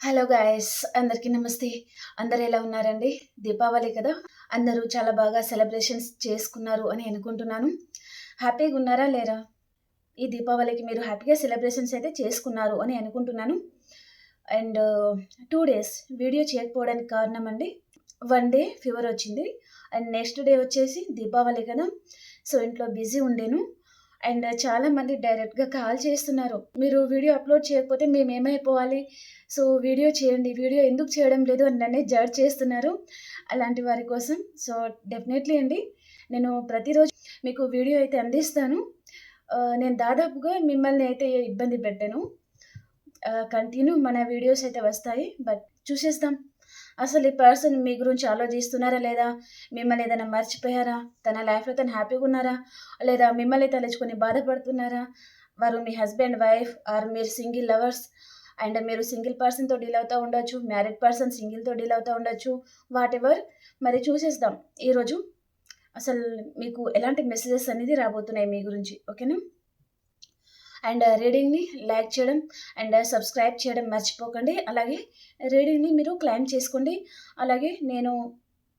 Hello guys, అందరికీ నమస్తే. అందరు ఎలా ఉన్నారండి? దీపావళి కదా, అందరూ చాలా బాగా సెలబ్రేషన్స్ చేసుకున్నారు అని అనుకుంటున్నాను. హ్యాపీగా ఉన్నారా లేరా? ఈ దీపావళికి మీరు హ్యాపీగా సెలబ్రేషన్స్ అయితే చేసుకున్నారు అని అనుకుంటున్నాను. అండ్ 2 days వీడియో చేయకపోవడానికి కారణం అండి, 1 day ఫీవర్ వచ్చింది. అండ్ నెక్స్ట్ డే వచ్చేసి దీపావళి కదా, సో ఇంట్లో బిజీ ఉండేను. అండ్ చాలామంది డైరెక్ట్గా కాల్ చేస్తున్నారు, మీరు వీడియో అప్లోడ్ చేయకపోతే మేము ఏమైపోవాలి, సో వీడియో చేయండి, వీడియో ఎందుకు చేయడం లేదు అని నన్నే జడ్జ్ చేస్తున్నారు. అలాంటి వారి కోసం సో డెఫినెట్లీ అండి, నేను ప్రతిరోజు మీకు వీడియో అయితే అందిస్తాను. నేను దాదాపుగా మిమ్మల్ని అయితే ఇబ్బంది పెట్టాను. కంటిన్యూ మన వీడియోస్ అయితే వస్తాయి, బట్ చూసేస్తాం అసలు ఈ పర్సన్ మీ గురించి ఆలోచిస్తున్నారా లేదా, మిమ్మల్ని ఏదైనా మర్చిపోయారా, తన లైఫ్లో తను హ్యాపీగా ఉన్నారా, లేదా మిమ్మల్ని తలుచుకొని బాధపడుతున్నారా, వారు మీ హస్బెండ్ వైఫ్ ఆర్ మీరు సింగిల్ లవర్స్. అండ్ మీరు సింగిల్ పర్సన్తో డీల్ అవుతూ ఉండొచ్చు, మ్యారీడ్ పర్సన్ సింగిల్తో డీల్ అవుతూ ఉండొచ్చు, వాట్ ఎవర్. మరి చూసేద్దాం ఈరోజు అసలు మీకు ఎలాంటి మెసేజెస్ అనేది రాబోతున్నాయి మీ గురించి, ఓకేనా. అండ్ రీడింగ్ని లైక్ చేయడం అండ్ సబ్స్క్రైబ్ చేయడం మర్చిపోకండి. అలాగే రీడింగ్ని మీరు క్లైమ్ చేసుకోండి. అలాగే నేను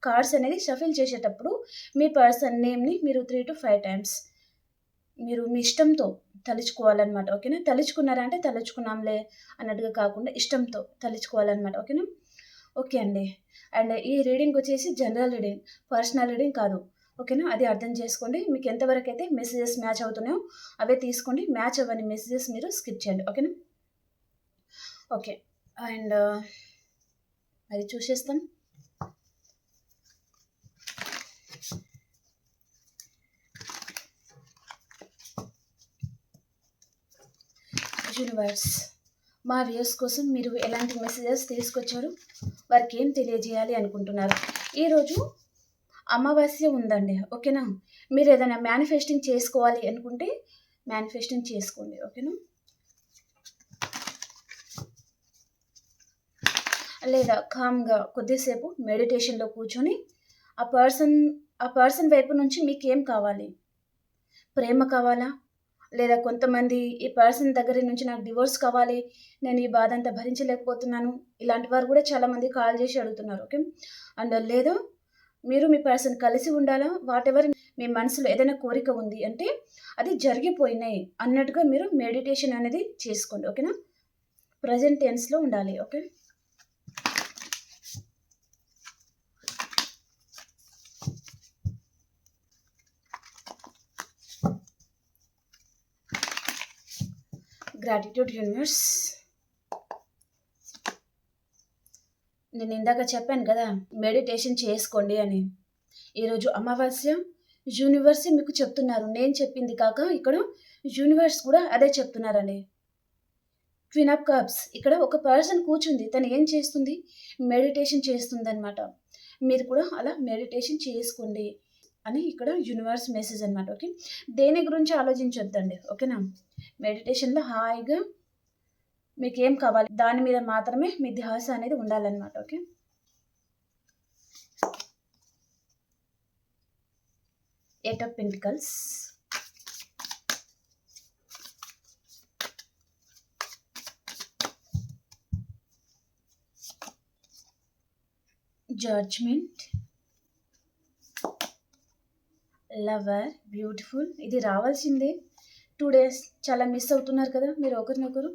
కార్డ్స్ అనేది షఫిల్ చేసేటప్పుడు మీ పర్సన్ నేమ్ని మీరు 3 to 5 times మీరు మీ ఇష్టంతో తలుచుకోవాలన్నమాట, ఓకేనా. తలుచుకున్నారా అంటే తలుచుకున్నాంలే అన్నట్టుగా కాకుండా ఇష్టంతో తలుచుకోవాలన్నమాట, ఓకేనా. ఓకే అండి. అండ్ ఈ రీడింగ్ వచ్చేసి జనరల్ రీడింగ్, పర్సనల్ రీడింగ్ కాదు, ఓకేనా. అది అర్థం చేసుకోండి. మీకు ఎంతవరకు అయితే మెసేజెస్ మ్యాచ్ అవుతున్నాయో అవే తీసుకోండి, మ్యాచ్ అవ్వని మెసేజెస్ మీరు స్కిప్ చేయండి, ఓకేనా. ఓకే. అండ్ అది చూసేస్తాం. యూనివర్స్, మా వ్యూస్ కోసం మీరు ఎలాంటి మెసేజెస్ తీసుకొచ్చారు, వారికి ఏం తెలియజేయాలి అనుకుంటున్నారు. ఈరోజు అమావాస్య ఉందండి, ఓకేనా. మీరు ఏదైనా మేనిఫెస్టింగ్ చేసుకోవాలి అనుకుంటే మేనిఫెస్టింగ్ చేసుకోండి, ఓకేనా. లేదా కామ్గా కొద్దిసేపు మెడిటేషన్లో కూర్చొని ఆ పర్సన్ వైపు నుంచి మీకు ఏం కావాలి, ప్రేమ కావాలా, లేదా కొంతమంది ఈ పర్సన్ దగ్గర నుంచి నాకు డివోర్స్ కావాలి, నేను ఈ బాధ అంతా భరించలేకపోతున్నాను, ఇలాంటి వారు కూడా చాలామంది కాల్ చేసి అడుగుతున్నారు, ఓకే. అండ్ లేదా మీరు మీ పర్సన్ కలిసి ఉండాలా, వాట్ ఎవర్ మీ మనసులో ఏదైనా కోరిక ఉంది అంటే అది జరిగిపోయినాయి అన్నట్టుగా మీరు మెడిటేషన్ అనేది చేసుకోండి, ఓకేనా. ప్రజెంట్ టెన్స్లో ఉండాలి, ఓకే. గ్రాటిట్యూడ్ యూనివర్స్, నేను ఇందాక చెప్పాను కదా మెడిటేషన్ చేసుకోండి అని. ఈరోజు అమావాస్య, యూనివర్స్ మీకు చెప్తున్నారు, నేను చెప్పింది కాక ఇక్కడ యూనివర్స్ కూడా అదే చెప్తున్నారండి. క్వీన్ ఆఫ్ కప్స్, ఇక్కడ ఒక పర్సన్ కూర్చుంది, తను ఏం చేస్తుంది, మెడిటేషన్ చేస్తుంది అనమాట. మీరు కూడా అలా మెడిటేషన్ చేసుకోండి అని ఇక్కడ యూనివర్స్ మెసేజ్ అనమాట, ఓకే. దేని గురించి ఆలోచించొద్దండి, ఓకేనా. మెడిటేషన్లో హాయిగా మీకు ఏం కావాలి దాని మీద మాత్రమే మీ ధ్యాస అనేది ఉండాలన్నమాట, okay. Eight of pentacles, judgement, lover, beautiful. ఇది రావాల్సిందే. 2 days చాలా మిస్ అవుతున్నారు కదా మీరు ఒకరినొకరు.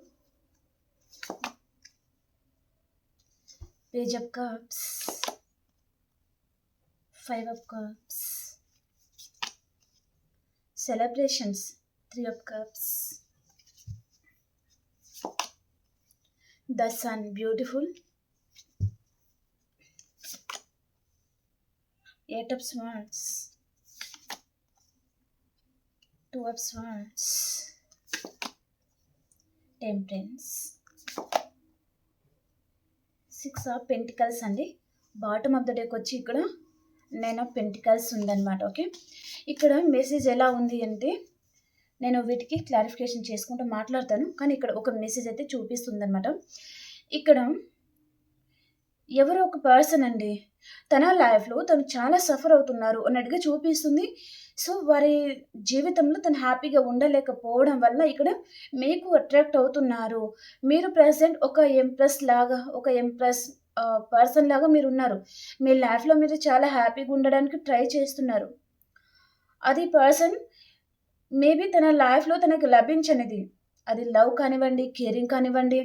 Page of cups, 5 of cups, celebrations, 3 of cups, the sun, beautiful, 8 of swords, 2 of swords, temperance, 6 of pentacles అండి. బాటమ్ ఆఫ్ ద డేకి వచ్చి ఇక్కడ 9 of pentacles ఉందన్నమాట, ఓకే. ఇక్కడ మెసేజ్ ఎలా ఉంది అంటే నేను వీటికి క్లారిఫికేషన్ చేసుకుంటూ మాట్లాడతాను, కానీ ఇక్కడ ఒక మెసేజ్ అయితే చూపిస్తుంది అనమాట. ఇక్కడ ఎవరో ఒక పర్సన్ అండి, తన లైఫ్లో తను చాలా సఫర్ అవుతున్నారు అన్నట్టుగా చూపిస్తుంది. సో వారి జీవితంలో తను హ్యాపీగా ఉండలేకపోవడం వల్ల ఇక్కడ మీకు అట్రాక్ట్ అవుతున్నారు. మీరు ప్రెజెంట్ ఒక ఎంప్రెస్ పర్సన్ లాగా మీరున్నారు. మీ లైఫ్‌లో మీరు చాలా హ్యాపీగా ఉండడానికి ట్రై చేస్తున్నారు. అది పర్సన్ మేబీ తన లైఫ్‌లో తనకు లభించనిది. అది లవ్ కానివ్వండి, కేరింగ్ కానివ్వండి,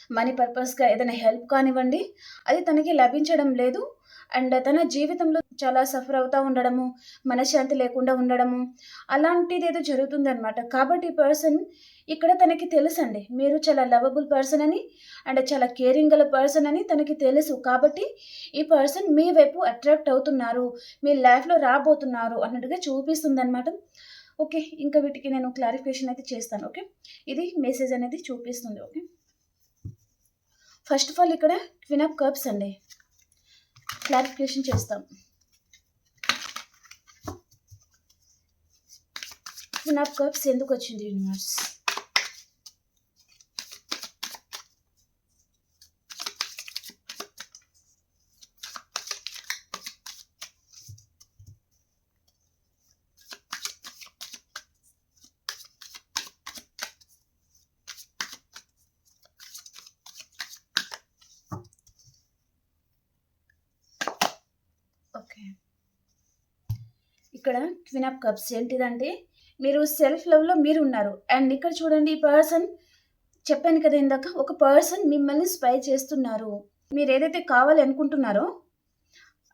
మనీ పర్పస్‌గా ఏదైనా హెల్ప్ కానివ్వండి, అది తనకి లభించడం లేదు. అండ్ తన జీవితంలో చాలా సఫర్ అవుతా ఉండడము, మనశ్శాంతి లేకుండా ఉండడము, అలాంటిదేదో జరుగుతుందనమాట. కాబట్టి ఈ పర్సన్ ఇక్కడ తనకి తెలుసండి. మీరు చాలా లవబుల్ పర్సన్ అని, అండ్ చాలా కేరింగ్ గల పర్సన్ అని తనకి తెలుసు. కాబట్టి ఈ పర్సన్ మీ వైపు అట్రాక్ట్ అవుతున్నారు. మీ లైఫ్‌లో రాబోతున్నారు అన్నట్టుగా చూపిస్తుందనమాట. ఓకే. ఇంకా వీటికి నేను క్లారిఫికేషన్ అయితే చేస్తాను. ఓకే. ఇది మెసేజ్ అనేది చూపిస్తుంది. ఓకే. ఫస్ట్ ఆఫ్ ఆల్ ఇక్కడ క్వీన్ ఆఫ్ కప్స్ అండి. క్లారిఫికేషన్ చేస్తాం. క్వీన్ ఆఫ్ కప్స్ ఎందుకు వచ్చింది యూనివర్స్? ఓకే. ఇక్కడ క్వీన్ ఆఫ్ కప్స్ ఏంటిదంటే మీరు సెల్ఫ్ లవ్‌లో మీరున్నారు. అండ్ ఇక్కడ చూడండి ఈ పర్సన్ చెప్పాను కదా ఇందాక, ఒక పర్సన్ మిమ్మల్ని స్పై చేస్తున్నారు. మీరేదైతే కావాలి అనుకుంటున్నారో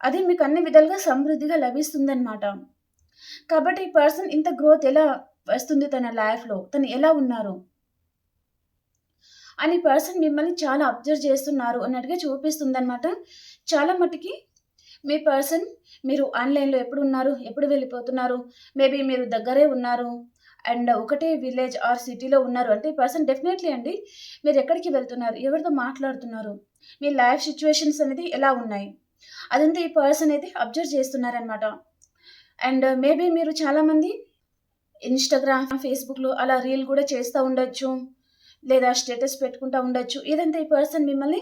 అది మీకు అన్ని విధాలుగా సమృద్ధిగా లభిస్తుందనమాట. కాబట్టి ఈ పర్సన్ ఇంత గ్రోత్ ఎలా వస్తుంది తన లైఫ్‌లో, తను ఎలా ఉన్నారు అని పర్సన్ మిమ్మల్ని చాలా అబ్జర్వ్ చేస్తున్నారు అన్నట్టుగా చూపిస్తుందనమాట. చాలా మటికి మీ పర్సన్ మీరు ఆన్‌లైన్‌లో ఎప్పుడున్నారు? ఎప్పుడు వెళ్ళిపోతున్నారు? మేబీ మీరు దగ్గరే ఉన్నారు. అండ్ ఒకటే విలేజ్ ఆర్ సిటీలో ఉన్నారు అంటే ఈ పర్సన్ డెఫినెట్‌లీ అండి మీరెక్కడికి వెళ్తున్నారు? ఎవరితో మాట్లాడుతున్నారు? మీ లైఫ్ సిట్యుయేషన్స్ అనేది ఎలా ఉన్నాయి? అదంతా ఈ పర్సన్ అయితే అబ్జర్వ్ చేస్తున్నారనమాట. అండ్ మేబీ మీరు చాలామంది ఇన్‌స్టాగ్రామ్, ఫేస్‌బుక్‌లో అలా రీల్ కూడా చేస్తా ఉండొచ్చు. లేదా స్టేటస్ పెట్టుకుంటా ఉండొచ్చు. ఇదంతా ఈ పర్సన్ మిమ్మల్ని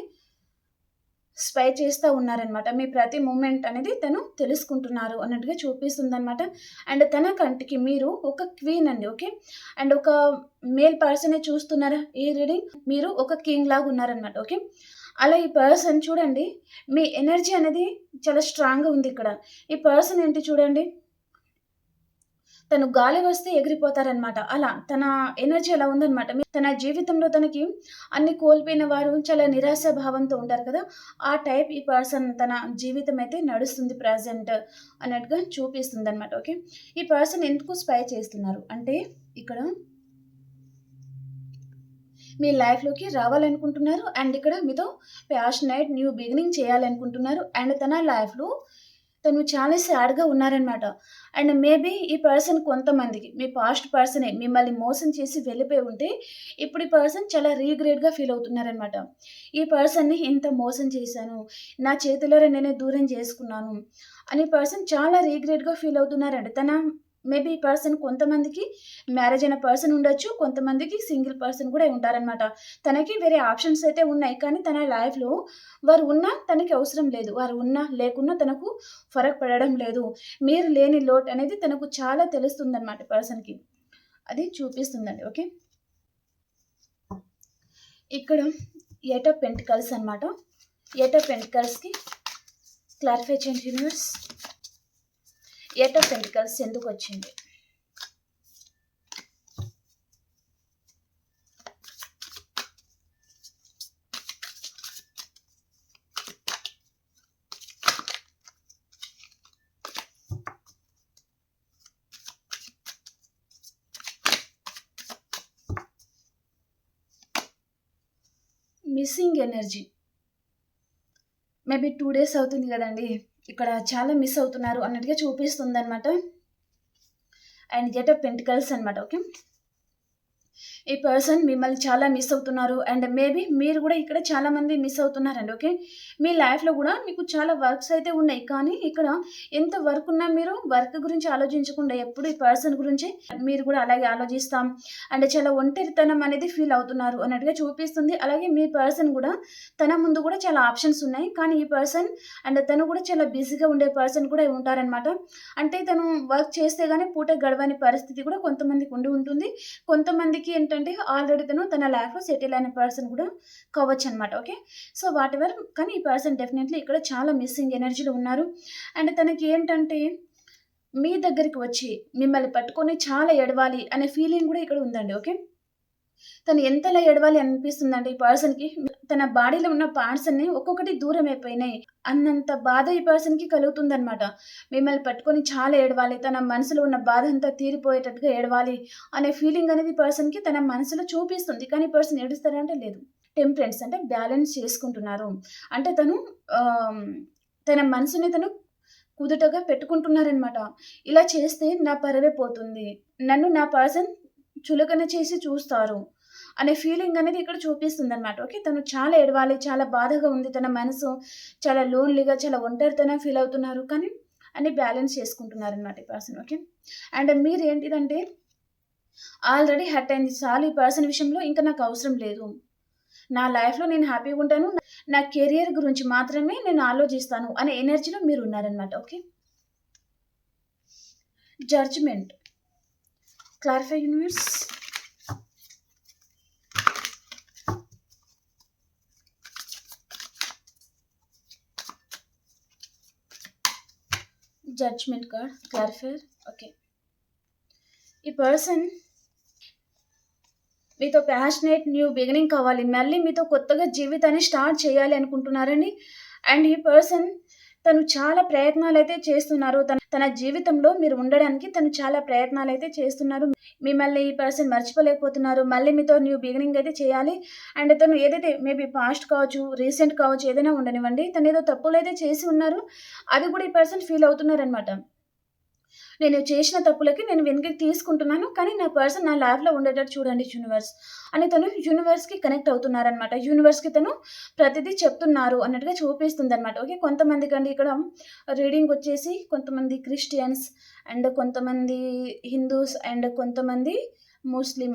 స్పై చేస్తా ఉన్నారనమాట. మీ ప్రతి మూమెంట్ అనేది తను తెలుసుకుంటున్నారు అన్నట్టుగా చూపిస్తుందనమాట. అండ్ తన కంటికి మీరు ఒక క్వీన్ అండి. ఓకే. అండ్ ఒక మేల్ పర్సనే చూస్తున్నారా ఈ రీడింగ్? మీరు ఒక కింగ్ లాగా ఉన్నారనమాట. ఓకే. అలా ఈ పర్సన్ చూడండి మీ ఎనర్జీ అనేది చాలా స్ట్రాంగ్‌గా ఉంది ఇక్కడ. ఈ పర్సన్ ఏంటి చూడండి తను గాలి వస్తే ఎగిరిపోతారనమాట. అలా తన ఎనర్జీ అలా ఉందనమాట. తన జీవితంలో తనకి అన్ని కోల్పోయిన వారు చాలా నిరాశ భావంతో ఉంటారు కదా! ఆ టైప్ ఈ పర్సన్ తన జీవితం అయితే నడుస్తుంది ప్రెజెంట్ అన్నట్టుగా చూపిస్తుందనమాట. ఓకే. ఈ పర్సన్ ఎందుకు స్పై చేస్తున్నారు అంటే ఇక్కడ మీ లైఫ్‌లోకి రావాలనుకుంటున్నారు. అండ్ ఇక్కడ మీతో ప్యాషనేట్ న్యూ బిగినింగ్ చేయాలనుకుంటున్నారు. అండ్ తన లైఫ్‌లో తను చాలా సాడ్‌గా ఉన్నారనమాట. అండ్ మేబీ ఈ పర్సన్ కొంతమందికి మీ పాస్ట్ పర్సనే మిమ్మల్ని మోసం చేసి వెళ్ళిపోయి ఉంటే, ఇప్పుడు ఈ పర్సన్ చాలా రీగ్రెట్‌గా ఫీల్ అవుతున్నారనమాట. ఈ పర్సన్‌ని ఎంత మోసం చేశాను, నా చేతులారా నేనే దూరం చేసుకున్నాను అని పర్సన్ చాలా రీగ్రెట్‌గా ఫీల్ అవుతున్నారండి. తన మేబీ ఈ పర్సన్ కొంతమందికి మ్యారేజ్ అయిన పర్సన్ ఉండొచ్చు. కొంతమందికి సింగిల్ పర్సన్ కూడా ఉంటారనమాట. తనకి వేరే ఆప్షన్స్ అయితే ఉన్నాయి. కానీ తన లైఫ్‌లో వారు ఉన్నా తనకి అవసరం లేదు. వారు ఉన్నా, లేకున్నా తనకు ఫరక్ పడడం లేదు. మీరు లేని లోటు అనేది తనకు చాలా తెలుస్తుందనమాట పర్సన్‌కి. అది చూపిస్తుందండి. ఓకే. ఇక్కడ ఎయిట్ ఆఫ్ పెంటికల్స్ అనమాట. ఎయిట్ ఆఫ్ పెంటికల్స్‌కి క్లారిఫై చేయండి యూనివర్స్. ఎయిట్ ఆఫ్ పెంటికల్స్ ఎందుకొచ్చింది? Missing energy. మేబీ 2 డేస్ అవుతుంది గదండీ! ఇక్కడ చాలా మిస్ అవుతున్నారు అన్నట్టుగా చూపిస్తుందనమాట. అండ్ ఎయిట్ ఆఫ్ పెంటికల్స్ అనమాట. ఓకే. ఈ పర్సన్ మిమ్మల్ని చాలా మిస్ అవుతున్నారు. అండ్ మేబీ మీరు గూడా ఇక్కడ చాలామంది మిస్ అవుతున్నారండి. ఓకే. మీ లైఫ్‌లో గూడా మీకు చాలా వర్క్స్ అయితే ఉన్నాయి. కానీ ఇక్కడ ఎంత వర్క్ ఉన్నా మీరు వర్క్ గురించి ఆలోచించకుండా ఎప్పుడు ఈ పర్సన్ గురించి మీరు గూడా అలాగే ఆలోచిస్తాం. అండ్ చాలా ఒంటరితనం అనేది ఫీల్ అవుతున్నారు అన్నట్టుగా చూపిస్తుంది. అలాగే మీ పర్సన్ గూడా తన ముందు గూడా చాలా ఆప్షన్స్ ఉన్నాయి. కానీ ఈ పర్సన్ అండ్ తను గూడా చాలా బిజీగా ఉండే పర్సన్ కూడా ఉంటారనమాట. అంటే తను వర్క్ చేస్తే గాని పూట గడవని పరిస్థితి కూడా కొంతమందికి ఉండి ఉంటుంది. కొంతమందికి ఏంటంటే ఆల్రెడీ తన లైఫ్‌లో సెటిల్ అయిన పర్సన్ కూడా కావచ్చనమాట. ఓకే. సో, వాటెవర్ కానీ ఈ పర్సన్ డెఫినైట్‌లీ ఇక్కడ చాలా మిస్సింగ్ ఎనర్జీలో ఉన్నారు. అండ్ తనకి ఏంటంటే మీ దగ్గరికి వచ్చి మిమ్మల్ని పట్టుకొని చాలా ఏడవాలి అనే ఫీలింగ్ కూడా ఇక్కడ ఉందండి. ఓకే. తను ఎంతలా ఏడవాలి అనిపిస్తుందంటే ఈ పర్సన్‌కి తన బాడీలో ఉన్న పార్ట్స్ అన్నీ ఒక్కొక్కటి దూరమైపోయినాయి అన్నంత బాధ ఈ పర్సన్‌కి కలుగుతుందనమాట. మిమ్మల్ని పట్టుకొని చాలా ఏడవాలి. తన మనసులో ఉన్న బాధంతా తీరిపోయేటట్టుగా ఏడవాలి అనే ఫీలింగ్ అనేది పర్సన్‌కి తన మనసులో చూపిస్తుంది. కానీ ఈ పర్సన్ ఏడుస్తారా అంటే లేదు. టెంపరెన్స్ అంటే బ్యాలెన్స్ చేసుకుంటున్నారు. అంటే తను ఆహ్, తన మనసుని తను కుదుటగా పెట్టుకుంటున్నారనమాట. ఇలా చేస్తే నా పరువే పోతుంది. నన్ను నా పర్సన్ చులకన చేసి చూస్తారు అనే ఫీలింగ్ అనేది ఇక్కడ చూపిస్తుందనమాట. ఓకే. తను చాలా ఏడవాలి, చాలా బాధగా ఉంది. తన మనసు చాలా లోన్‌లీగా, చాలా ఒంటరితనం ఫీల్ అవుతున్నారు. కానీ అన్ని బ్యాలెన్స్ చేసుకుంటున్నారనమాట ఈ పర్సన్. ఓకే. అండ్ మీరేంటిదంటే ఆల్రెడీ హర్ట్ అయింది. చాలు ఈ పర్సన్ విషయంలో ఇంకా నాకు అవసరం లేదు. నా లైఫ్‌లో నేను హ్యాపీగా ఉంటాను. నా కెరియర్ గురించి మాత్రమే నేను ఆలోచిస్తాను అనే ఎనర్జీలో మీరున్నారనమాట. Okay. Judgement. Clarify universe. Judgement card. Clarifier. Okay. ఈ పర్సన్ మీతో ప్యాషనేట్ న్యూ బిగినింగ్ కావాలి. మళ్ళీ మీతో కొత్తగా జీవితాన్ని స్టార్ట్ చేయాలి అనుకుంటున్నారండి. అండ్ ఈ పర్సన్ తను చాలా ప్రయత్నాలైతే చేస్తున్నారు. తన జీవితంలో మీరు ఉండడానికి తను చాలా ప్రయత్నాలైతే చేస్తున్నారు. మిమ్మల్ని ఈ పర్సన్ మర్చిపోలేకపోతున్నారు. మళ్ళీ మీతో న్యూ బిగినింగ్ అయితే చేయాలి. అండ్ తను ఏదైతే మేబీ పాస్ట్ కావచ్చు, రీసెంట్ కావచ్చు ఏదైనా ఉండనివ్వండి. తనేదో తప్పులైతే చేసి ఉన్నారు. అది కూడా ఈ పర్సన్ ఫీల్ అవుతున్నారనమాట. నేను చేసిన తప్పులకి నేను వెనక్కి తీసుకుంటున్నాను. కానీ నా పర్సన్ నా లైఫ్‌లో ఉండేటట్టు చూడండి యూనివర్స్ అని తను యూనివర్స్‌కి కనెక్ట్ అవుతున్నారనమాట. యూనివర్స్‌కి తను ప్రతిదీ చెప్తున్నారు అన్నట్టుగా చూపిస్తుందనమాట. ఓకే. కొంతమందికండి ఇక్కడ రీడింగ్ వచ్చేసి కొంతమంది క్రిస్టియన్స్ అండ్ కొంతమంది హిందూస్ అండ్ కొంతమంది ముస్లిం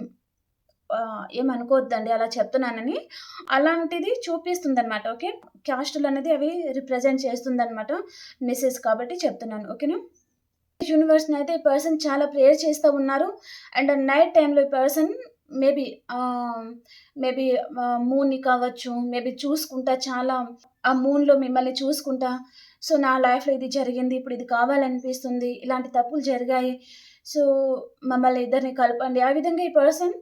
ఏమనుకోవద్దండి అలా చెప్తున్నానని. అలాంటిది చూపిస్తుందనమాట. ఓకే. క్యాస్టులనేది అవి రిప్రజెంట్ చేస్తుందనమాట మెసేజ్ కాబట్టి చెప్తున్నాను. ఓకేనా. యూనివర్స్‌నైతే ఈ పర్సన్ చాలా ప్రేయర్ చేస్తా ఉన్నారు. అండ్ నైట్ టైమ్‌లో ఈ పర్సన్ మేబీ ఆహ్, మేబీ మూన్‌ని కావచ్చు, మేబీ చూసుకుంటా చాలా ఆ మూన్‌లో మిమ్మల్ని చూసుకుంటా, సో, నా లైఫ్‌లో ఇది జరిగింది. ఇప్పుడు ఇది కావాలనిపిస్తుంది. ఇలాంటి తప్పులు జరిగాయి. సో, మమ్మల్ని ఇద్దరిని కలపండి. ఆ విధంగా ఈ పర్సన్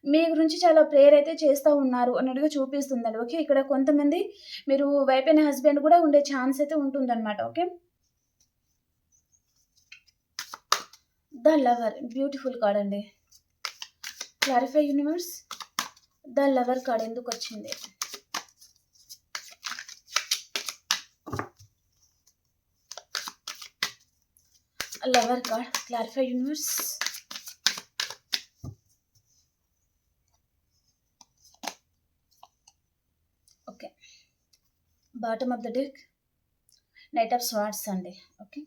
మీ గురించి చాలా ప్రేయర్ అయితే చేస్తా ఉన్నారు అన్నట్టుగా చూపిస్తుందండి. ఓకే. ఇక్కడ కొంతమంది మీరు వైఫ్ అండ్ హస్బెండ్ కూడా ఉండే ఛాన్స్ అయితే ఉంటుందన్నమాట. Okay. The lover. Beautiful card అండి. Clarify universe. The lover card ఎందుకొచ్చింది? Lover card. Clarify universe. Okay. Bottom of the deck knight of swords అండి. ఓకే.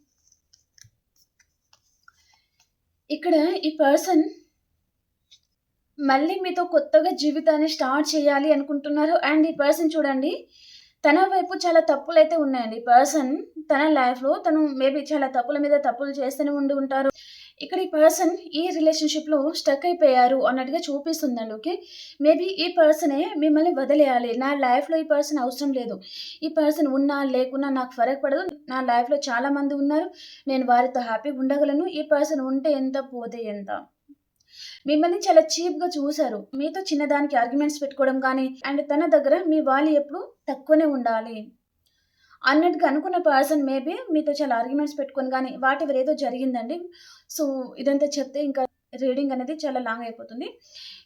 ఇక్కడ ఈ పర్సన్ మళ్ళీ మీతో కొత్తగా జీవితాన్ని స్టార్ట్ చేయాలి అనుకుంటున్నారు. అండ్ ఈ పర్సన్ చూడండి, తన వైపు చాలా తప్పులైతే ఉన్నాయండి. ఈ పర్సన్ తన లైఫ్‌లో తను మేబీ చాలా తప్పుల మీద తప్పులు చేస్తూనే ఉండి ఉంటారు. ఇక్కడ ఈ పర్సన్ ఈ రిలేషన్‌షిప్‌లో స్టక్ అయిపోయారు అన్నట్టుగా చూపిస్తుందండి. ఓకే. మేబీ ఈ పర్సనే మిమ్మల్ని వదిలేయాలి. నా లైఫ్‌లో ఈ పర్సన్ అవసరం లేదు. ఈ పర్సన్ ఉన్నా, లేకున్నా నాకు ఫరక్ పడదు. నా లైఫ్‌లో చాలామంది ఉన్నారు. నేను వారితో హ్యాపీగా ఉండగలను. ఈ పర్సన్ ఉంటే ఎంత, పోతే ఎంత. మిమ్మల్ని చాలా చీప్‌గా చూసారు. మీతో చిన్నదానికి ఆర్గ్యుమెంట్స్ పెట్టుకోవడం గానీ, అండ్ తన దగ్గర మీ వాల్యూ ఎప్పుడు తక్కువనే ఉండాలి అన్నట్టుగా అనుకున్న పర్సన్ మేబీ మీతో చాలా ఆర్గ్యుమెంట్స్ పెట్టుకొని గానీ, వాటెవర్ ఏదో జరిగిందండి. సో, ఇదంతా చెప్తే ఇంకా రీడింగ్ అనేది చాలా లాంగ్ అయిపోతుంది.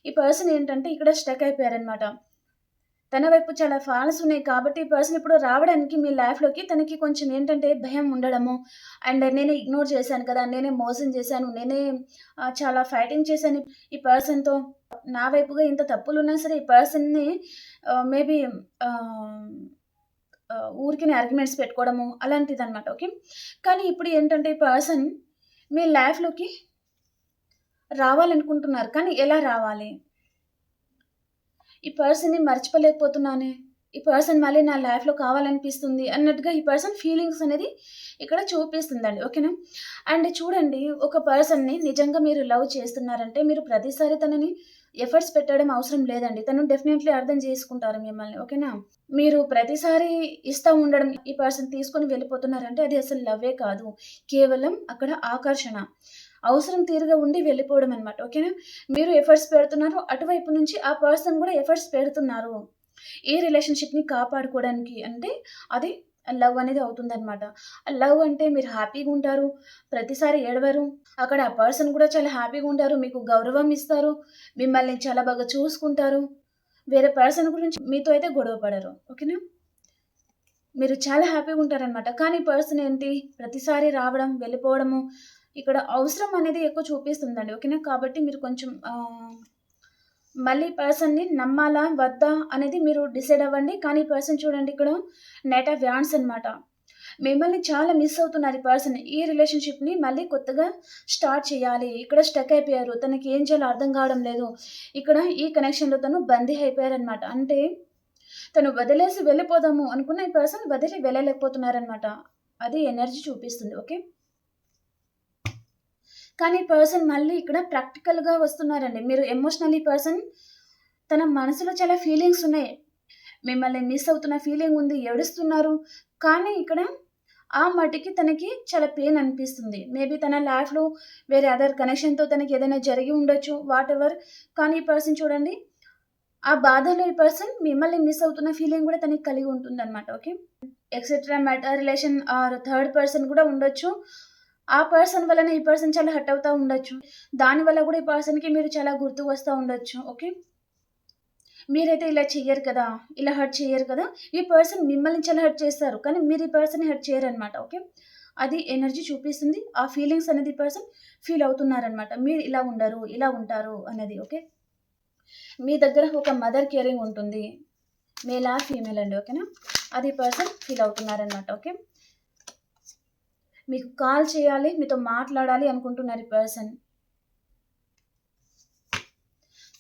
ఈ పర్సన్ ఏంటంటే ఇక్కడ స్టక్ అయిపోయారనమాట. తన వైపు చాలా ఫాల్స్ ఉన్నాయి కాబట్టి ఈ పర్సన్ ఇప్పుడు రావడానికి మీ లైఫ్‌లోకి తనకి కొంచెం ఏంటంటే భయం ఉండడము. అండ్ నేనే ఇగ్నోర్ చేశాను కదా! నేనే మోసం చేశాను. నేనే చాలా ఫైటింగ్ చేశాను ఈ పర్సన్‌తో. నా వైపుగా ఇంత తప్పులున్నా సరే ఈ పర్సన్‌ని మేబీ ఆహ్, ఊరికనే ఆర్గ్యుమెంట్స్ పెట్టుకోవడము అలాంటిదనమాట. ఓకే. కానీ ఇప్పుడు ఏంటంటే ఈ పర్సన్ మీ లైఫ్‌లోకి రావాలనుకుంటున్నారు. కానీ ఎలా రావాలి? ఈ పర్సన్‌ని మర్చిపోలేకపోతున్నానే. ఈ పర్సన్ మళ్ళీ నా లైఫ్‌లో కావాలనిపిస్తుంది అన్నట్టుగా ఈ పర్సన్ ఫీలింగ్స్ అనేది ఇక్కడ చూపిస్తుందండి. ఓకేనా? అండ్ చూడండి, ఒక పర్సన్‌ని నిజంగా మీరు లవ్ చేస్తున్నారంటే మీరు ప్రతిసారి తనని ఎఫర్ట్స్ పెట్టడం అవసరం లేదండి. తను డెఫినైట్‌లీ అర్థం చేసుకుంటారు మిమ్మల్ని. ఓకేనా? మీరు ప్రతిసారి ఇస్తా ఉండడం, ఈ పర్సన్ తీసుకొని వెళ్ళిపోతున్నారంటే అది అసలు లవ్వే కాదు. కేవలం అక్కడ ఆకర్షణ. అవసరం తీరుగా ఉండి వెళ్ళిపోవడం అన్నమాట. ఓకేనా? మీరు ఎఫర్ట్స్ పెడుతున్నారు. అటువైపు నుంచి ఆ పర్సన్ గూడా ఎఫర్ట్స్ పెడుతున్నారు. ఈ రిలేషన్‌షిప్‌ని కాపాడుకోవడానికి అంటే అది లవ్ అనేది అవుతుందన్నమాట. లవ్ అంటే మీరు హ్యాపీగుంటారు. ప్రతిసారి ఏడవరు. అక్కడ ఆ పర్సన్ కూడా చాలా హ్యాపీగుంటారు. మీకు గౌరవం ఇస్తారు. మిమ్మల్ని చాలా బాగా చూసుకుంటారు. వేరే పర్సన్ గురించి మీతో అయితే గొడవ పడరు. ఓకేనా? మీరు చాలా హ్యాపీగుంటారనమాట. కానీ పర్సన్ ఏంటి ప్రతిసారి రావడం, వెళ్ళిపోవడము, ఇక్కడ అవసరం అనేది ఎక్కువ చూపిస్తుందండి. ఓకేనా? కాబట్టి మీరు కొంచెం మళ్ళీ పర్సన్‌ని నమ్మాలా? వద్దా? అనేది మీరు డిసైడ్ అవ్వండి. కానీ ఈ పర్సన్ చూడండి ఇక్కడ నైట్ ఆఫ్ వ్యాండ్స్ అనమాట. మిమ్మల్ని చాలా మిస్ అవుతున్నారు ఈ పర్సన్. ఈ రిలేషన్‌షిప్‌ని మళ్ళీ కొత్తగా స్టార్ట్ చేయాలి. ఇక్కడ స్టక్ అయిపోయారు. తనకి ఏం చేయాలో అర్థం కావడం లేదు. ఇక్కడ ఈ కనెక్షన్‌లో తను బందీ అయిపోయారనమాట. అంటే తను వదిలేసి వెళ్ళిపోదాము అనుకున్న ఈ పర్సన్ వదిలి వెళ్ళలేకపోతున్నారనమాట. అది ఎనర్జీ చూపిస్తుంది. ఓకే. కానీ పర్సన్ మళ్ళీ ఇక్కడ ప్రాక్టికల్‌గా వస్తున్నారండి. మీరు ఎమోషనల్లీ పర్సన్ తన మనసులో చాలా ఫీలింగ్స్ ఉన్నాయి. మిమ్మల్ని మిస్ అవుతున్న ఫీలింగ్ ఉంది. ఏడుస్తున్నారు. కానీ ఇక్కడ ఆ మటికి తనకి చాలా పెయిన్ అనిపిస్తుంది. మేబీ తన లైఫ్‌లో వేరే అదర్ కనెక్షన్‌తో తనకి ఏదైనా జరిగి ఉండొచ్చు. వాటెవర్. కానీ ఈ పర్సన్ చూడండి, ఆ బాధలో ఈ పర్సన్ మిమ్మల్ని మిస్ అవుతున్న ఫీలింగ్ కూడా తనకి కలిగి ఉంటుందన్నమాట. Okay. Etcetera matter relation or third person కూడా ఉండొచ్చు. ఆ పర్సన్ వలన ఈ పర్సన్ చాలా హర్ట్ అవుతా ఉండొచ్చు. దానివల్ల కూడా ఈ పర్సన్‌కి మీరు చాలా గుర్తుకు వస్తా ఉండొచ్చు. ఓకే. మీరైతే ఇలా చెయ్యరు కదా! ఇలా హర్ట్ చెయ్యరు కదా! ఈ పర్సన్ మిమ్మల్ని చాలా హర్ట్ చేస్తారు. కానీ మీరు ఈ పర్సన్‌ని హర్ట్ చేయరనమాట. ఓకే. అది ఎనర్జీ చూపిస్తుంది. ఆ ఫీలింగ్స్ అనేది ఈ పర్సన్ ఫీల్ అవుతున్నారనమాట. మీరు ఇలా ఉండరు, ఇలా ఉంటారు అనేది. ఓకే. మీ దగ్గర ఒక మదర్ కేరింగ్ ఉంటుంది. మేల్ ఆర్ ఫీమేల్ అండి. ఓకేనా? అది పర్సన్ ఫీల్ అవుతున్నారనమాట. ఓకే. మీకు కాల్ చేయాలి, మీతో మాట్లాడాలి అనుకుంటున్నారు ఈ పర్సన్.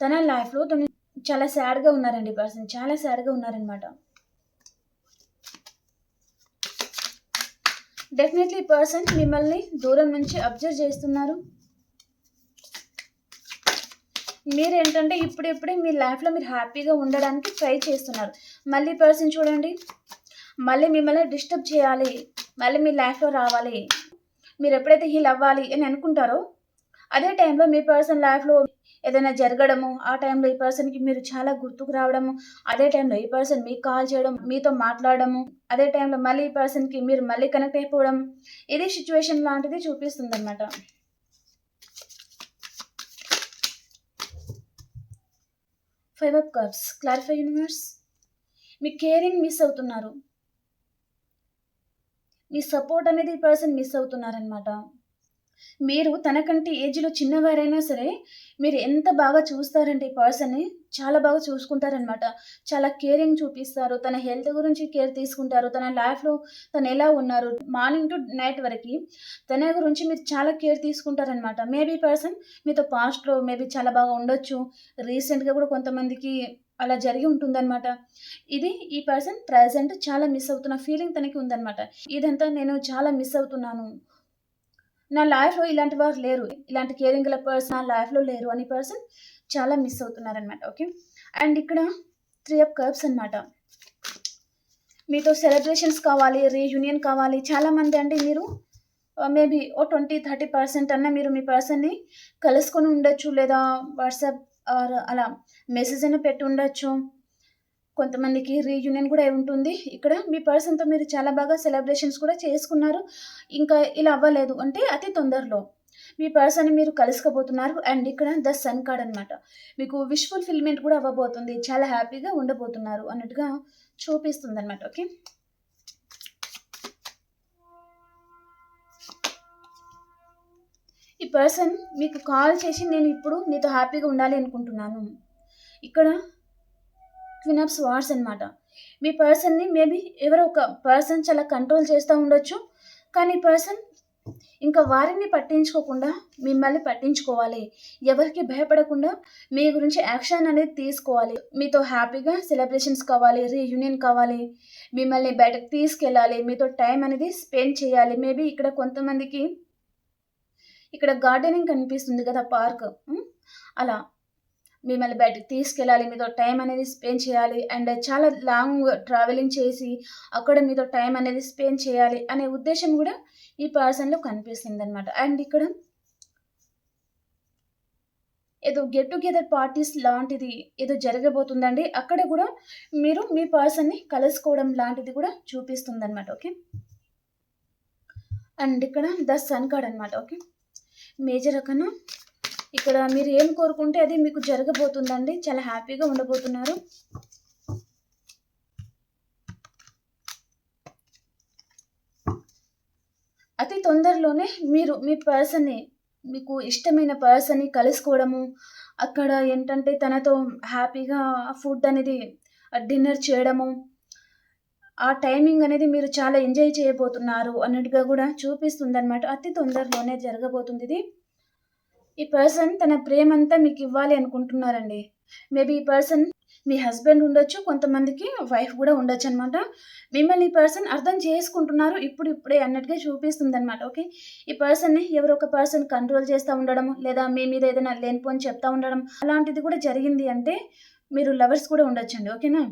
తన లైఫ్‌లో తను చాలా సాడ్‌గా ఉన్నారండి ఈ పర్సన్. చాలా సాడ్‌గా ఉన్నారనమాట. డెఫినెట్‌లీ ఈ పర్సన్ మిమ్మల్ని దూరం నుంచి అబ్జర్వ్ చేస్తున్నారు. మీరేంటంటే ఇప్పుడిప్పుడే మీ లైఫ్‌లో మీరు హ్యాపీగా ఉండడానికి ట్రై చేస్తున్నారు. మళ్ళీ పర్సన్ చూడండి, మళ్ళీ మిమ్మల్ని డిస్టర్బ్ చేయాలి. మళ్ళీ మీ లైఫ్‌లో రావాలి. మీరెప్పుడైతే హీల్ అవ్వాలి అని అనుకుంటారో, అదే టైంలో మీ పర్సన్ లైఫ్‌లో ఏదైనా జరగడము, ఆ టైంలో ఈ పర్సన్‌కి మీరు చాలా గుర్తుకు రావడము, అదే టైంలో ఈ పర్సన్ మీకు కాల్ చేయడం, మీతో మాట్లాడడము, అదే టైంలో మళ్ళీ ఈ పర్సన్‌కి మీరు మళ్ళీ కనెక్ట్ అయిపోవడం, ఇది సిట్యుయేషన్ లాంటిది చూపిస్తుందనమాట. 5 of cups. Clarify universe. Me caring miss అవుతున్నారు. మీ సపోర్ట్ అనేది ఈ పర్సన్ మిస్ అవుతున్నారనమాట. మీరు తనకంటే ఏజ్‌లో చిన్నవారైనా సరే, మీరు ఎంత బాగా చూస్తారంటే ఈ పర్సన్‌ని, చాలా బాగా చూసుకుంటారనమాట. చాలా కేరింగ్ చూపిస్తారు. తన హెల్త్ గురించి కేర్ తీసుకుంటారు. తన లైఫ్‌లో తనెలా ఉన్నారు, మార్నింగ్ టు నైట్ వరకి తన గురించి మీరు చాలా కేర్ తీసుకుంటారనమాట. మేబీ పర్సన్ మీతో పాస్ట్‌లో మేబీ చాలా బాగా ఉండొచ్చు. రీసెంట్‌గా కూడా కొంతమందికి అలా జరిగి ఉంటుందనమాట. ఇది ఈ పర్సన్ ప్రెజెంట్ చాలా మిస్ అవుతున్న ఫీలింగ్ తనకి ఉందనమాట. ఇదంతా నేను చాలా మిస్ అవుతున్నాను. నా లైఫ్‌లో ఇలాంటి వారు లేరు. ఇలాంటి కేరింగ్ గల పర్సన్ నా లైఫ్‌లో లేరు అని పర్సన్ చాలా మిస్ అవుతున్నారనమాట. ఓకే. అండ్ ఇక్కడ 3 ఆఫ్ కప్స్ అనమాట. మీతో సెలబ్రేషన్స్ కావాలి, రీయూనియన్ కావాలి. చాలామంది అంటే మీరు మేబీ ఓ 20, 30% అన్నా మీరు మీ పర్సన్‌ని కలుసుకొని ఉండొచ్చు. లేదా వాట్సాప్ ఆర్ అలా మెసేజ్ అయినా పెట్టి ఉండొచ్చు. కొంతమందికి రీయూనియన్ కూడా ఉంటుంది. ఇక్కడ మీ పర్సన్‌తో మీరు చాలా బాగా సెలబ్రేషన్స్ కూడా చేసుకున్నారు. ఇంకా ఇలా అవ్వలేదు అంటే అతి తొందరలో మీ పర్సన్‌ని మీరు కలుసుకోబోతున్నారు. అండ్ ఇక్కడ ద సన్ కార్డ్ అనమాట. మీకు విష్ ఫుల్‌ఫిల్‌మెంట్ కూడా అవ్వబోతుంది. చాలా హ్యాపీగా ఉండబోతున్నారు అన్నట్టుగా చూపిస్తుందనమాట. ఓకే. ఈ పర్సన్ మీకు కాల్ చేసి నేను ఇప్పుడు నీతో హ్యాపీగా ఉండాలి అనుకుంటున్నాను. ఇక్కడ క్వీన్ ఆఫ్ స్వార్డ్స్ అనమాట. మీ పర్సన్ని మేబీ ఎవరో ఒక పర్సన్ చాలా కంట్రోల్ చేస్తూ ఉండొచ్చు. కానీ ఈ పర్సన్ ఇంకా వారిని పట్టించుకోకుండా మిమ్మల్ని పట్టించుకోవాలి. ఎవరికి భయపడకుండా మీ గురించి యాక్షన్ అనేది తీసుకోవాలి. మీతో హ్యాపీగా సెలబ్రేషన్స్ కావాలి, రీయూనియన్ కావాలి, మిమ్మల్ని బయటకు తీసుకెళ్ళాలి, మీతో టైం అనేది స్పెండ్ చేయాలి. మేబీ ఇక్కడ కొంతమందికి ఇక్కడ గార్డెనింగ్ కనిపిస్తుంది కదా, పార్క్. అలా మిమ్మల్ని బయటకు తీసుకెళ్ళాలి, మీతో టైం అనేది స్పెండ్ చేయాలి, అండ్ చాలా లాంగ్ ట్రావెలింగ్ చేసి అక్కడ మీతో టైం అనేది స్పెండ్ చేయాలి అనే ఉద్దేశం కూడా ఈ పర్సన్లో కనిపిస్తుంది అనమాట. అండ్ ఇక్కడ ఏదో గెట్ టుగెదర్ పార్టీస్ లాంటిది ఏదో జరగబోతుందండి. అక్కడ కూడా మీరు మీ పర్సన్ని కలుసుకోవడం లాంటిది కూడా చూపిస్తుంది అనమాట. ఓకే, అండ్ ఇక్కడ ద సన్ కార్డ్ అనమాట. ఓకే, మేజర్ రకను ఇక్కడ మీరు ఏం కోరుకుంటే అది మీకు జరగబోతుందండి. చాలా హ్యాపీగా ఉండబోతున్నారు. అతి తొందరలోనే మీరు మీ పర్సన్ని, మీకు ఇష్టమైన పర్సన్ని కలుసుకోవడము, అక్కడ ఏంటంటే తనతో హ్యాపీగా ఫుడ్ అనేది డిన్నర్ చేయడము, ఆ టైమింగ్ అనేది మీరు చాలా ఎంజాయ్ చేయబోతున్నారు అన్నట్టుగా కూడా చూపిస్తుంది అనమాట. అతి తొందరలోనే జరగబోతుంది ఇది. ఈ పర్సన్ తన ప్రేమంతా మీకు ఇవ్వాలి అనుకుంటున్నారండి. మేబీ ఈ పర్సన్ మీ హస్బెండ్ ఉండొచ్చు, కొంతమందికి వైఫ్ కూడా ఉండొచ్చు అనమాట. మిమ్మల్ని ఈ పర్సన్ అర్థం చేసుకుంటున్నారు ఇప్పుడే అన్నట్టుగా చూపిస్తుంది అనమాట. ఓకే, ఈ పర్సన్ని ఎవరో ఒక పర్సన్ కంట్రోల్ చేస్తూ ఉండడం, లేదా మీ మీద ఏదైనా లేనిపోని చెప్తా ఉండడం అలాంటిది కూడా జరిగింది అంటే మీరు లవర్స్ కూడా ఉండొచ్చండి. ఓకేనా,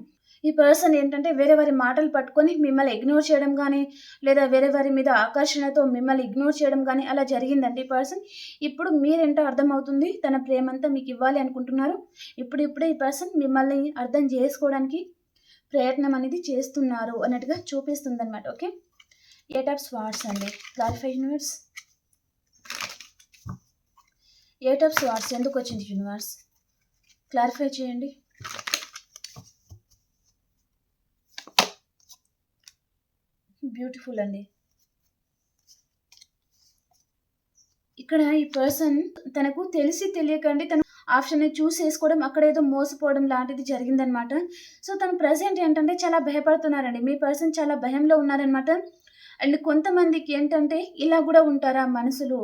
ఈ పర్సన్ ఏంటంటే వేరే వారి మాటలు పట్టుకొని మిమ్మల్ని ఇగ్నోర్ చేయడం కానీ, లేదా వేరే వారి మీద ఆకర్షణతో మిమ్మల్ని ఇగ్నోర్ చేయడం కానీ అలా జరిగిందండి. ఈ పర్సన్ ఇప్పుడు మీరేంటో అర్థమవుతుంది, తన ప్రేమంతా మీకు ఇవ్వాలి అనుకుంటున్నారు. ఇప్పుడే ఈ పర్సన్ మిమ్మల్ని అర్థం చేసుకోవడానికి ప్రయత్నం అనేది చేస్తున్నారు అన్నట్టుగా చూపిస్తుంది అనమాట. ఓకే, 8 ఆఫ్ స్వార్డ్స్ అండి. Clarify universe. 8 ఆఫ్ స్వార్డ్స్ ఎందుకు వచ్చింది యూనివర్స్? క్లారిఫై చేయండి. బ్యూటిఫుల్ అండి. ఇక్కడ ఈ పర్సన్ తనకు తెలిసి తెలియకండి తను ఆప్షన్ చూస్ చేసుకోవడం, అక్కడ ఏదో మోసపోవడం లాంటిది జరిగిందనమాట. సో తను ప్రజెంట్ ఏంటంటే చాలా భయపడుతున్నారండి. మీ పర్సన్ చాలా భయంలో ఉన్నారనమాట. అండ్ కొంతమందికి ఏంటంటే ఇలా కూడా ఉంటారా మనుషులు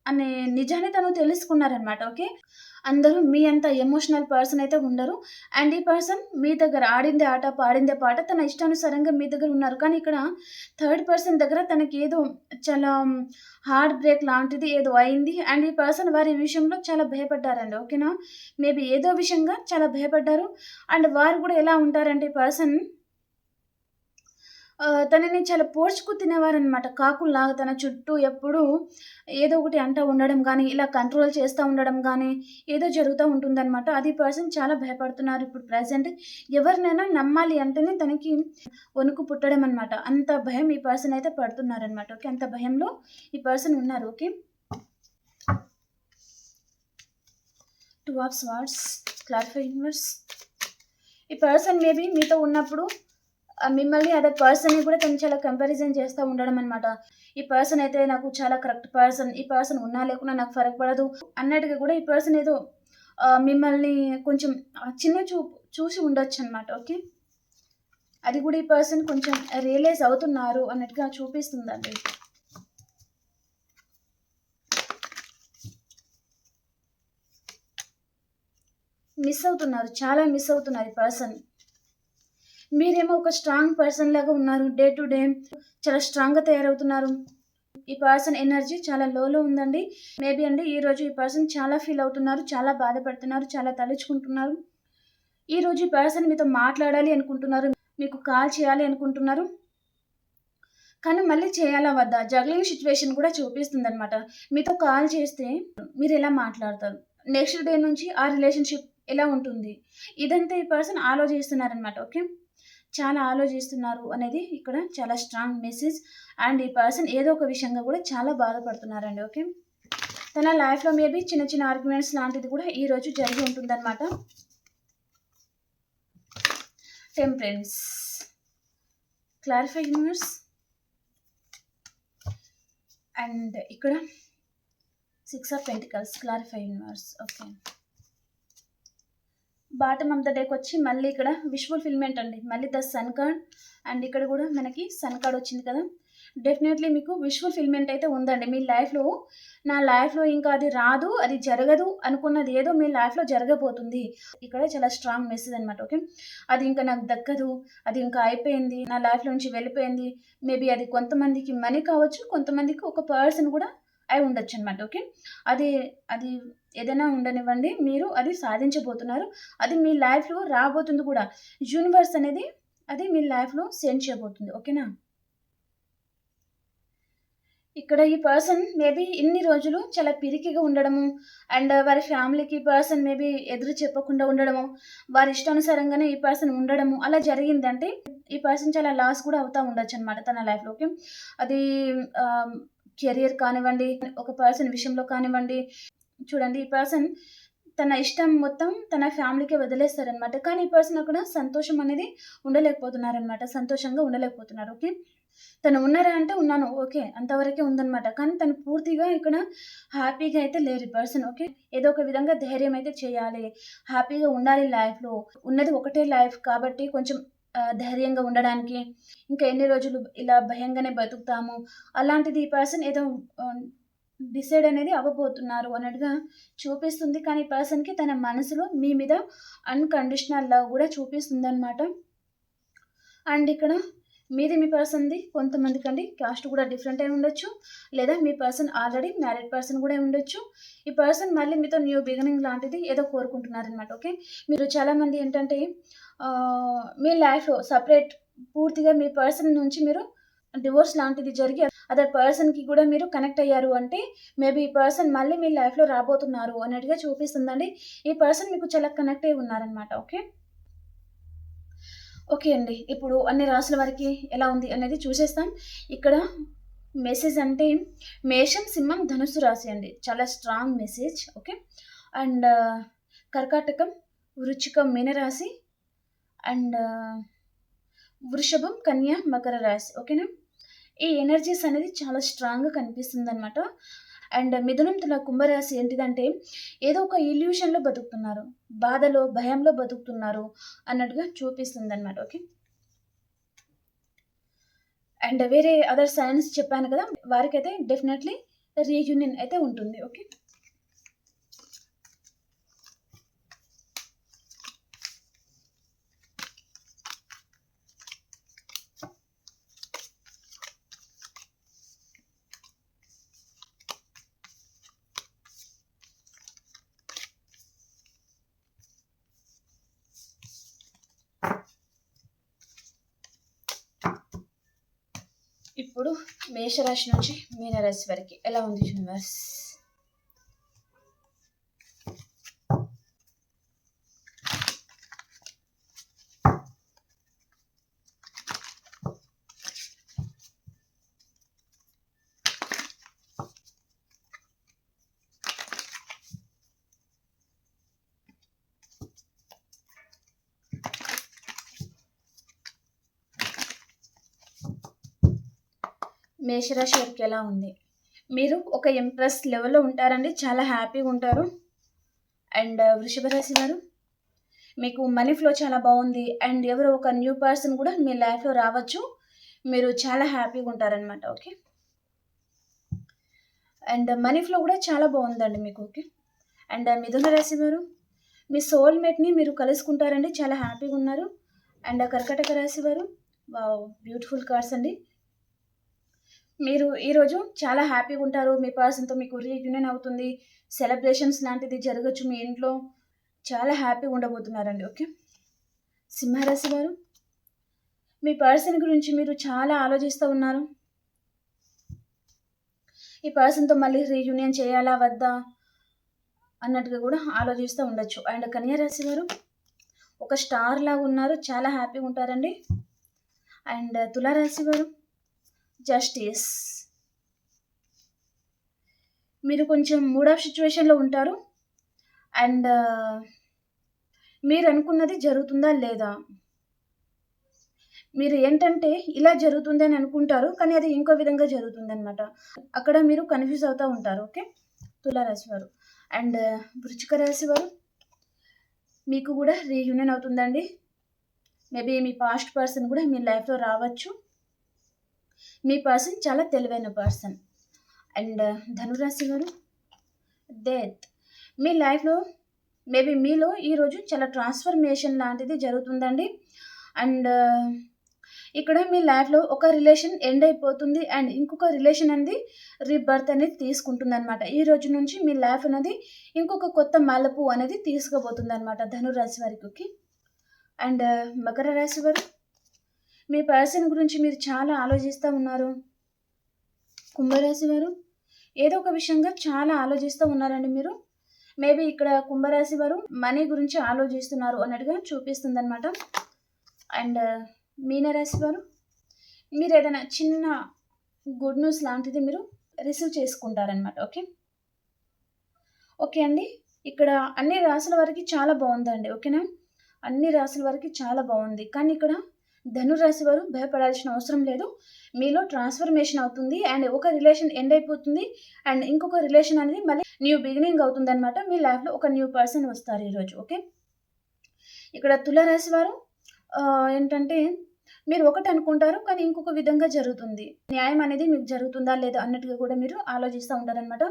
అనే నిజాన్ని తను తెలుసుకున్నారనమాట. ఓకే, అందరూ మీ అంత ఎమోషనల్ పర్సన్ అయితే ఉండరు. అండ్ ఈ పర్సన్ మీ దగ్గర ఆడిందే ఆట పాడిందే పాట తన ఇష్టానుసారంగా మీ దగ్గర ఉన్నారు. కానీ ఇక్కడ థర్డ్ పర్సన్ దగ్గర తనకి ఏదో చాలా హార్ట్ బ్రేక్ లాంటిది ఏదో అయింది. అండ్ ఈ పర్సన్ వారి విషయంలో చాలా భయపడ్డారండి. ఓకేనా, మేబీ ఏదో విషయంగా చాలా భయపడ్డారు. అండ్ వారు కూడా ఎలా ఉంటారంటే ఈ పర్సన్ తనని చాలా పోడ్చుకు తినేవారనమాట. కాకుల్లాగా తన చుట్టూ ఎప్పుడూ ఏదో ఒకటి అంటూ ఉండడం కానీ, ఇలా కంట్రోల్ చేస్తూ ఉండడం కానీ ఏదో జరుగుతూ ఉంటుందన్నమాట. అది పర్సన్ చాలా భయపడుతున్నారు ఇప్పుడు ప్రెజెంట్. ఎవరినైనా నమ్మాలి అంటేనే తనకి వణుకు పుట్టడం అనమాట. అంత భయం ఈ పర్సన్ అయితే పడుతున్నారనమాట. ఓకే, అంత భయంలో ఈ పర్సన్ ఉన్నారు. Okay, 2 of swords. Clarify universe. ఈ పర్సన్ మేబీ మీతో ఉన్నప్పుడు మిమ్మల్ని అదే పర్సన్ని కూడా తను చాలా కంపారిజన్ చేస్తూ ఉండడం అనమాట. ఈ పర్సన్ అయితే నాకు చాలా కరెక్ట్ పర్సన్, ఈ పర్సన్ ఉన్నా లేకున్నా నాకు ఫరక్ పడదు అన్నట్టుగా కూడా ఈ పర్సన్ ఏదో మిమ్మల్ని కొంచెం చిన్న చూసి ఉండొచ్చు అనమాట. ఓకే, అది కూడా ఈ పర్సన్ కొంచెం రియలైజ్ అవుతున్నారు అన్నట్టుగా చూపిస్తుందండి. మిస్ అవుతున్నారు, చాలా మిస్ అవుతున్నారు ఈ పర్సన్. మీరేమో ఒక స్ట్రాంగ్ పర్సన్ లాగా ఉన్నారు. డే టు డే చాలా స్ట్రాంగ్గా తయారవుతున్నారు. ఈ పర్సన్ ఎనర్జీ చాలా లోలో ఉందండి. మేబీ అండి ఈరోజు ఈ పర్సన్ చాలా ఫీల్ అవుతున్నారు, చాలా బాధపడుతున్నారు, చాలా తలుచుకుంటున్నారు. ఈరోజు ఈ పర్సన్ మీతో మాట్లాడాలి అనుకుంటున్నారు, మీకు కాల్ చేయాలి అనుకుంటున్నారు. కానీ మళ్ళీ చేయాలా వద్దా జగ్లింగ్ సిచ్యువేషన్ కూడా చూపిస్తుంది అనమాట. మీతో కాల్ చేస్తే మీరు ఎలా మాట్లాడతారు, నెక్స్ట్ డే నుంచి ఆ రిలేషన్షిప్ ఎలా ఉంటుంది, ఇదంతా ఈ పర్సన్ ఆలోచిస్తున్నారనమాట. ఓకే, చాలా ఆలోచిస్తున్నారు అనేది ఇక్కడ చాలా స్ట్రాంగ్ మెసేజ్. అండ్ ఈ పర్సన్ ఏదో ఒక విషయంగా కూడా చాలా బాధపడుతున్నారండి. ఓకే, తన లైఫ్లో మేబీ చిన్న చిన్న ఆర్గ్యుమెంట్స్ లాంటిది కూడా ఈరోజు జరిగి ఉంటుందన్నమాట. టెంపరెన్స్. Clarify universe. అండ్ ఇక్కడ six of pentacles, clarify universe. Okay, bottom of the డేకి వచ్చి మళ్ళీ ఇక్కడ విష్ ఫుల్ఫిల్మెంట్ అండి. మళ్ళీ ద సన్ కార్డ్ అండ్ ఇక్కడ కూడా మనకి సన్ కార్డ్ వచ్చింది కదా. డెఫినెట్లీ మీకు విష్ ఫుల్ఫిల్మెంట్ అయితే ఉందండి మీ లైఫ్లో. నా లైఫ్లో ఇంకా అది రాదు, అది జరగదు అనుకున్నది ఏదో మీ లైఫ్లో జరగబోతుంది. ఇక్కడ చాలా స్ట్రాంగ్ మెసేజ్ అనమాట. ఓకే, అది ఇంకా నాకు దక్కదు, అది ఇంకా అయిపోయింది, నా లైఫ్లో నుంచి వెళ్ళిపోయింది. మేబీ అది కొంతమందికి మనీ కావచ్చు, కొంతమందికి ఒక పర్సన్ కూడా అయి ఉండొచ్చు అనమాట. ఓకే, అది అది ఏదైనా ఉండనివ్వండి, మీరు అది సాధించబోతున్నారు. అది మీ లైఫ్లో రాబోతుంది కూడా. యూనివర్స్ అనేది అది మీ లైఫ్లో సెండ్ చేయబోతుంది. ఓకేనా. ఇక్కడ ఈ పర్సన్ మేబీ ఇన్ని రోజులు చాలా పిరికిగా ఉండడము అండ్ వారి ఫ్యామిలీకి పర్సన్ మేబీ ఎదురు చెప్పకుండా ఉండడము, వారి ఇష్టానుసారంగానే ఈ పర్సన్ ఉండడము అలా జరిగిందంటే ఈ పర్సన్ చాలా లాస్ కూడా అవుతూ ఉండొచ్చు అనమాట తన లైఫ్లోకి. అది కెరియర్ కానివ్వండి, ఒక పర్సన్ విషయంలో కానివ్వండి. చూడండి, ఈ పర్సన్ తన ఇష్టం మొత్తం తన ఫ్యామిలీకి వదిలేస్తారనమాట. కానీ ఈ పర్సన్ అక్కడ సంతోషం అనేది ఉండలేకపోతున్నారనమాట, సంతోషంగా ఉండలేకపోతున్నారు. ఓకే, తను ఉన్నారా అంటే ఉన్నాను, ఓకే అంతవరకే ఉందనమాట. కానీ తను పూర్తిగా ఇక్కడ హ్యాపీగా అయితే లేరు ఈ పర్సన్. ఓకే, ఏదో ఒక విధంగా ధైర్యం అయితే చేయాలి, హ్యాపీగా ఉండాలి లైఫ్లో. ఉన్నది ఒకటే లైఫ్ కాబట్టి కొంచెం ధైర్యంగా ఉండడానికి, ఇంకా ఎన్ని రోజులు ఇలా భయంగానే బతుకుతాము అలాంటిది ఈ పర్సన్ ఏదో డిసైడ్ అనేది అవ్వబోతున్నారు అన్నట్టుగా చూపిస్తుంది. కానీ ఈ పర్సన్కి తన మనసులో మీ మీద అన్కండిషనల్ లవ్ కూడా చూపిస్తుంది అనమాట. అండ్ ఇక్కడ మీది మీ పర్సన్ది కొంతమందికి అండి కాస్ట్ కూడా డిఫరెంట్ అయి ఉండొచ్చు, లేదా మీ పర్సన్ ఆల్రెడీ మ్యారీడ్ పర్సన్ కూడా ఉండొచ్చు. ఈ పర్సన్ మళ్ళీ మీతో న్యూ బిగినింగ్ లాంటిది ఏదో కోరుకుంటున్నారనమాట. ఓకే, మీరు చాలామంది ఏంటంటే మీ లైఫ్లో సపరేట్ పూర్తిగా మీ పర్సన్ నుంచి మీరు డివోర్స్ లాంటిది జరిగి అదర్ పర్సన్కి కూడా మీరు కనెక్ట్ అయ్యారు అంటే మేబీ ఈ పర్సన్ మళ్ళీ మీ లైఫ్లో రాబోతున్నారు అన్నట్టుగా చూపిస్తుందండి. ఈ పర్సన్ మీకు చాలా కనెక్ట్ అయి ఉన్నారనమాట. ఓకే ఓకే అండి, ఇప్పుడు అన్ని రాసుల వారికి ఎలా ఉంది అనేది చూసేస్తాం. ఇక్కడ మెసేజ్ అంటే మేషం, సింహం, ధనుస్సు రాశి అండి, చాలా స్ట్రాంగ్ మెసేజ్. ఓకే, అండ్ కర్కాటకం, వృచ్చికం, మీనరాశి, అండ్ వృషభం, కన్య, మకర రాశి. ఓకేనా, ఈ ఎనర్జీస్ అనేది చాలా స్ట్రాంగ్గా కనిపిస్తుంది అనమాట. అండ్ మిథునం, తుల, కుంభరాశి ఏంటిదంటే ఏదో ఒక ఇల్యూషన్లో బతుకుతున్నారు, బాధలో భయంలో బతుకుతున్నారు అన్నట్టుగా చూపిస్తుంది అనమాట. ఓకే, అండ్ వేరే అదర్ సైన్స్ చెప్పాను కదా, వారికైతే డెఫినెట్లీ రీయూనియన్ అయితే ఉంటుంది. ఓకే, ఇప్పుడు మేషరాశి నుంచి మీనరాశి వరకు ఎలా ఉంది యూనివర్స్. మేషరాశి వారికి ఎలా ఉంది. మీరు ఒక ఇంప్రెస్ లెవెల్లో ఉంటారండి, చాలా హ్యాపీగా ఉంటారు. అండ్ వృషభ రాశి వారు మీకు మనీ ఫ్లో చాలా బాగుంది అండ్ ఎవరో ఒక న్యూ పర్సన్ కూడా మీ లైఫ్లో రావచ్చు, మీరు చాలా హ్యాపీగా ఉంటారనమాట. ఓకే, అండ్ మనీ ఫ్లో కూడా చాలా బాగుందండి మీకు. ఓకే, అండ్ మిథున రాశి వారు మీ సోల్మేట్ని మీరు కలుసుకుంటారండి, చాలా హ్యాపీగా ఉన్నారు. అండ్ కర్కాటక రాశి వారు వావ్ బ్యూటిఫుల్ కార్డ్స్ అండి. మీరు ఈరోజు చాలా హ్యాపీగా ఉంటారు, మీ పర్సన్తో మీకు రీయూనియన్ అవుతుంది, సెలబ్రేషన్స్ లాంటిది జరగచ్చు మీ ఇంట్లో, చాలా హ్యాపీగా ఉండబోతున్నారండి. ఓకే, సింహరాశి వారు మీ పర్సన్ గురించి మీరు చాలా ఆలోచిస్తూ ఉన్నారు, ఈ పర్సన్తో మళ్ళీ రీయూనియన్ చేయాలా వద్దా అన్నట్టుగా కూడా ఆలోచిస్తూ ఉండొచ్చు. అండ్ కన్యా రాశి వారు ఒక స్టార్ లాగా ఉన్నారు, చాలా హ్యాపీగా ఉంటారండి. అండ్ తులారాశి వారు జస్టిస్, మీరు కొంచెం మూడ్ ఆఫ్ సిచ్యువేషన్లో ఉంటారు అండ్ మీరు అనుకున్నది జరుగుతుందా లేదా, మీరు ఏంటంటే ఇలా జరుగుతుంది అని అనుకుంటారు కానీ అది ఇంకో విధంగా జరుగుతుంది అనమాట, అక్కడ మీరు కన్ఫ్యూజ్ అవుతూ ఉంటారు. ఓకే, తులారాశి వారు. అండ్ వృశ్చిక రాశి వారు, మీకు కూడా రీయూనియన్ అవుతుందండి. మేబీ మీ పాస్ట్ పర్సన్ కూడా మీ లైఫ్లో రావచ్చు. మీ పర్సన్ చాలా తెలివైన పర్సన్. అండ్ ధనురాశి వారు, డెత్. మీ లైఫ్లో మేబీ మీలో ఈరోజు చాలా ట్రాన్స్ఫర్మేషన్ లాంటిది జరుగుతుందండి. అండ్ ఇక్కడ మీ లైఫ్లో ఒక రిలేషన్ ఎండ్ అయిపోతుంది అండ్ ఇంకొక రిలేషన్ అనేది రీబర్త్ అనేది తీసుకుంటుంది అనమాట. ఈ రోజు నుంచి మీ లైఫ్ అనేది ఇంకొక కొత్త మలుపు అనేది తీసుకుపోతుంది అనమాట ధనురాశి వారికి. అండ్ మకర రాశి వారు, మీ పర్సన్ గురించి మీరు చాలా ఆలోచిస్తూ ఉన్నారు. కుంభరాశి వారు, ఏదో ఒక విషయంగా చాలా ఆలోచిస్తూ ఉన్నారండి మీరు. మేబీ ఇక్కడ కుంభరాశి వారు మనీ గురించి ఆలోచిస్తున్నారు అన్నట్టుగా చూపిస్తుంది అనమాట. అండ్ మీనరాశి వారు, మీరు ఏదైనా చిన్న గుడ్ న్యూస్ లాంటిది మీరు రిసీవ్ చేసుకుంటారనమాట. ఓకే అండి. ఇక్కడ అన్ని రాసుల వారికి చాలా బాగుందండి. ఓకేనా, అన్ని రాసుల వారికి చాలా బాగుంది. కానీ ఇక్కడ ధనురాశి వారు భయపడాల్సిన అవసరం లేదు. మీలో ట్రాన్స్ఫర్మేషన్ అవుతుంది అండ్ ఒక రిలేషన్ ఎండ్ అయిపోతుంది అండ్ ఇంకొక రిలేషన్ అనేది మళ్ళీ న్యూ బిగినింగ్ అవుతుంది అనమాట. మీ లైఫ్లో ఒక న్యూ పర్సన్ వస్తారు ఈరోజు. ఓకే, ఇక్కడ తులారాశి వారు ఏంటంటే మీరు ఒకటి అనుకుంటారు కానీ ఇంకొక విధంగా జరుగుతుంది. న్యాయం అనేది మీకు జరుగుతుందా లేదా అన్నట్టుగా కూడా మీరు ఆలోచిస్తూ ఉంటారనమాట.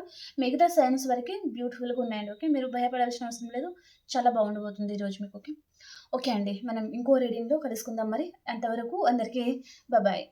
మిగతా సైన్స్ వరకు బ్యూటిఫుల్గా ఉన్నాయండి. ఓకే, మీరు భయపడాల్సిన అవసరం లేదు. చాలా బాగుండబోతుంది ఈరోజు మీకు. ఓకే అండి, మనం ఇంకో రీడింగ్లో కలుసుకుందాం మరి. అంతవరకు అందరికీ బాయ్.